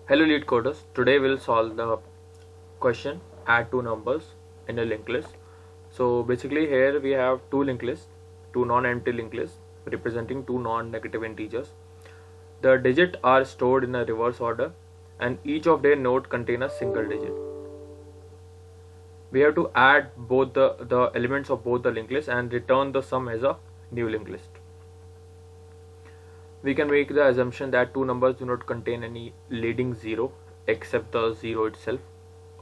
Hello lead coders, today we'll solve the question add two numbers in a linked list. So basically here we have two linked lists, two non-empty linked lists representing two non-negative integers. The digits are stored in a reverse order and each of their node contain a single digit. We have to add both the elements of both the linked list and return the sum as a new linked list. We can make the assumption that two numbers do not contain any leading zero except the zero itself.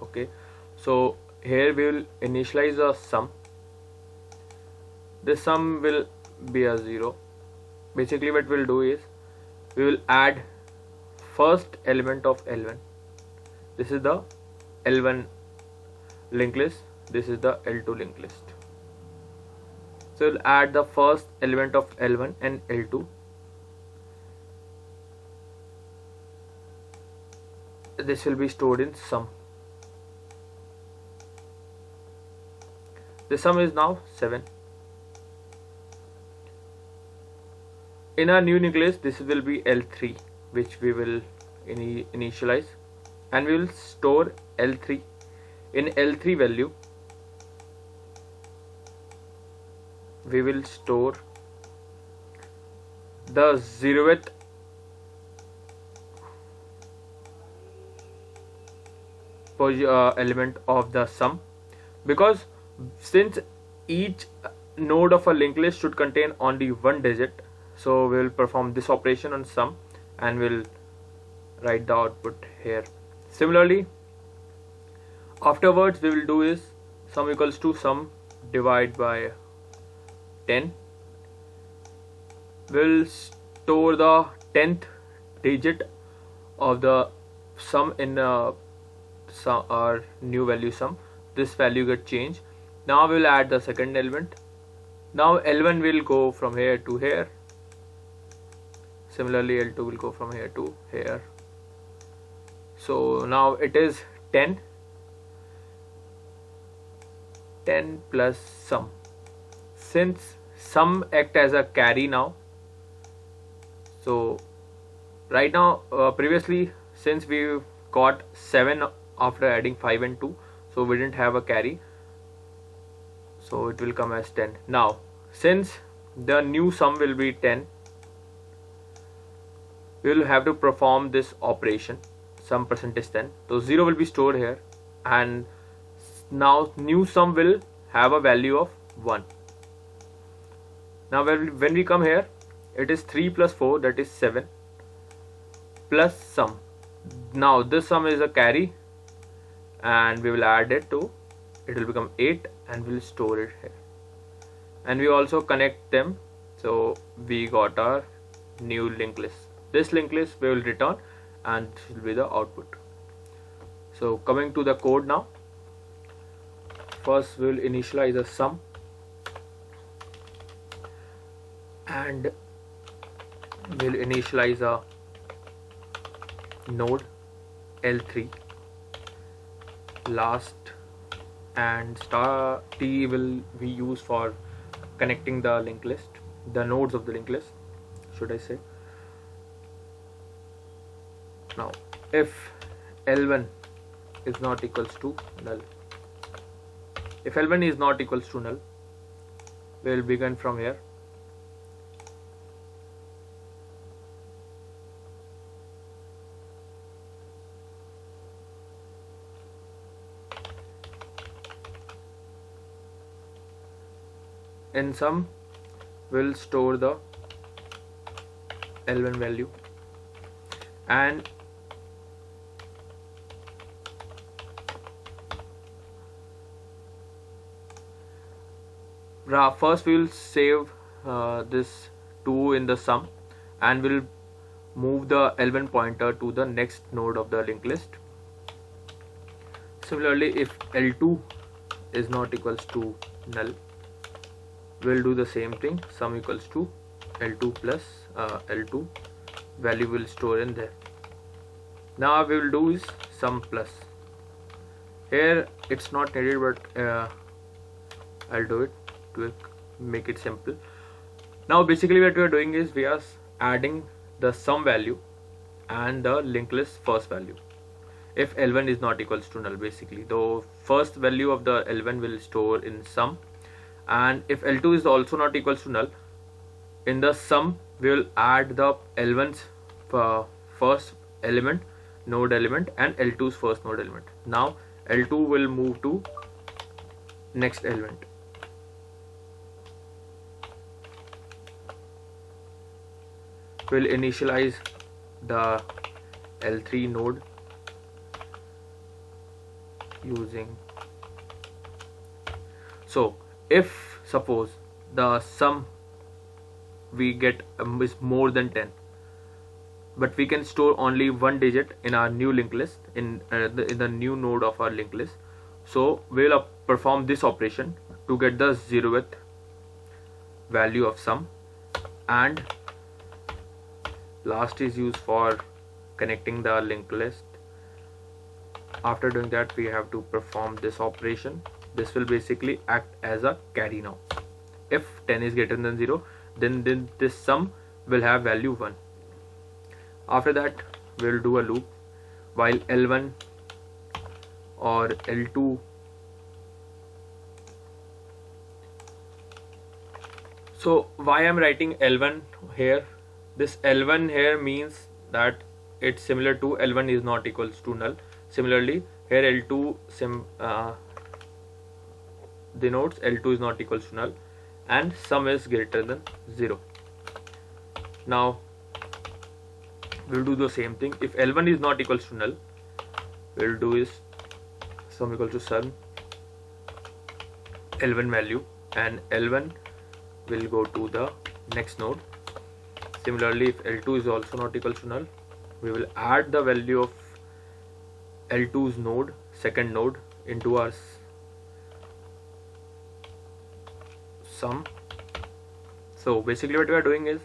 Okay, so here we will initialize a sum. This sum will be a zero. Basically what we'll do is we will add first element of L1. This is the L1 linked list, this is the L2 linked list. So we'll add the first element of L1 and L2. This will be stored in sum. The sum is now 7. In our new linked list, this will be L3, which we will initialize, and we will store L3. In L3 value, we will store the 0th element of the sum, because since each node of a linked list should contain only one digit, so we will perform this operation on sum and we'll write the output here. Similarly, afterwards we will do is sum equals to sum divided by 10. We'll store the 10th digit of the sum in our new value sum. This value get changed. Now we'll add the second element. Now L1 will go from here to here. Similarly L2 will go from here to here. So now it is 10 plus sum. Since sum act as a carry now, so right now previously since we got 7 after adding 5 and 2, so we didn't have a carry, so it will come as 10. Now since the new sum will be 10, we will have to perform this operation sum %10. So 0 will be stored here, and now new sum will have a value of 1. Now when we come here, it is 3 plus 4, that is 7, plus sum. Now this sum is a carry and we will add it to, it will become 8 and we'll store it here, and we also connect them, so we got our new linked list. This linked list we will return and this will be the output. So coming to the code now, first we will initialize a sum and we'll initialize a node L3. Last and star T will be used for connecting the linked list, the nodes of the linked list, should I say. Now if L1 is not equals to null, if L1 is not equals to null, we will begin from here. In sum, we'll store the L1 value, and first we will save this 2 in the sum, and we'll move the L1 pointer to the next node of the linked list. Similarly, if L2 is not equals to null, we'll do the same thing, sum equals to L2 plus L2 value will store in there. Now we will do is sum plus. Here it's not needed, but I'll do it to make it simple. Now basically what we are doing is we are adding the sum value and the linked list first value. If L1 is not equals to null, basically the first value of the L1 will store in sum, and if L2 is also not equals to null, in the sum we will add the L1's first element, node element, and L2's first node element. Now L2 will move to next element. We'll initialize the L3 node using, so if suppose the sum we get is more than 10, but we can store only one digit in our new linked list, in the new node of our linked list, so we'll perform this operation to get the 0th value of sum, and last is used for connecting the linked list. After doing that, we have to perform this operation. This will basically act as a carry now. If 10 is greater than 0, then this sum will have value 1. After that, we'll do a loop while L1 or L2 so why I'm writing L1 here, this L1 here means that it's similar to L1 is not equals to null. Similarly here L2 denotes L2 is not equals to null and sum is greater than 0. Now we'll do the same thing. If L1 is not equals to null, we'll do is sum equal to sum L1 value, and L1 will go to the next node. Similarly, if L2 is also not equal to null, we will add the value of L2's node, second node, into our sum. So basically what we are doing is,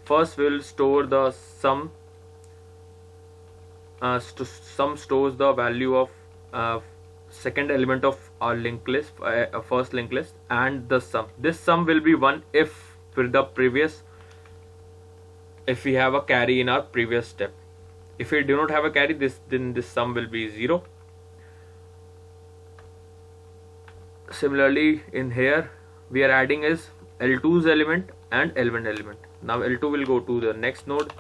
first we will store the sum. Sum stores the value of second element of our linked list, first linked list, and the sum. This sum will be 1 if with the previous, if we have a carry in our previous step. If we do not have a carry, then this sum will be 0. Similarly, in here we are adding is L2's element and L1 element. Now L2 will go to the next node.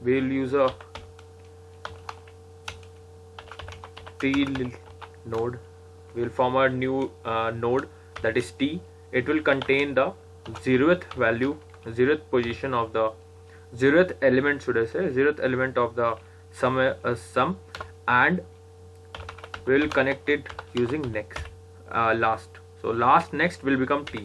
We'll use a T node. We'll form a new node, that is T. It will contain the 0th value, 0th position of the 0th element, should I say, 0th element of the sum, and we will connect it using next, last. So last next will become T.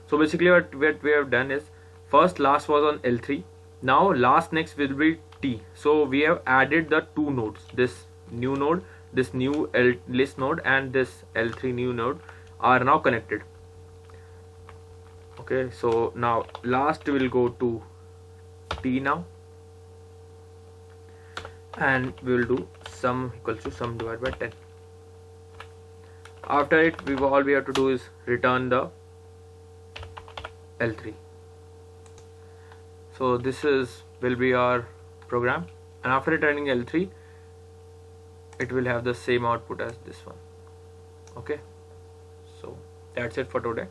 So basically what we have done is, first last was on L3, now last next will be T. So we have added the two nodes, this new node, this new list node, and this L3 new node are now connected. Okay, so now last will go to T now, and we will do sum equals to sum divided by 10. After it, all we have to do is return the L3. So this will be our program, and after returning L3, it will have the same output as this one. Okay, so that's it for today.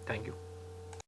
Thank you.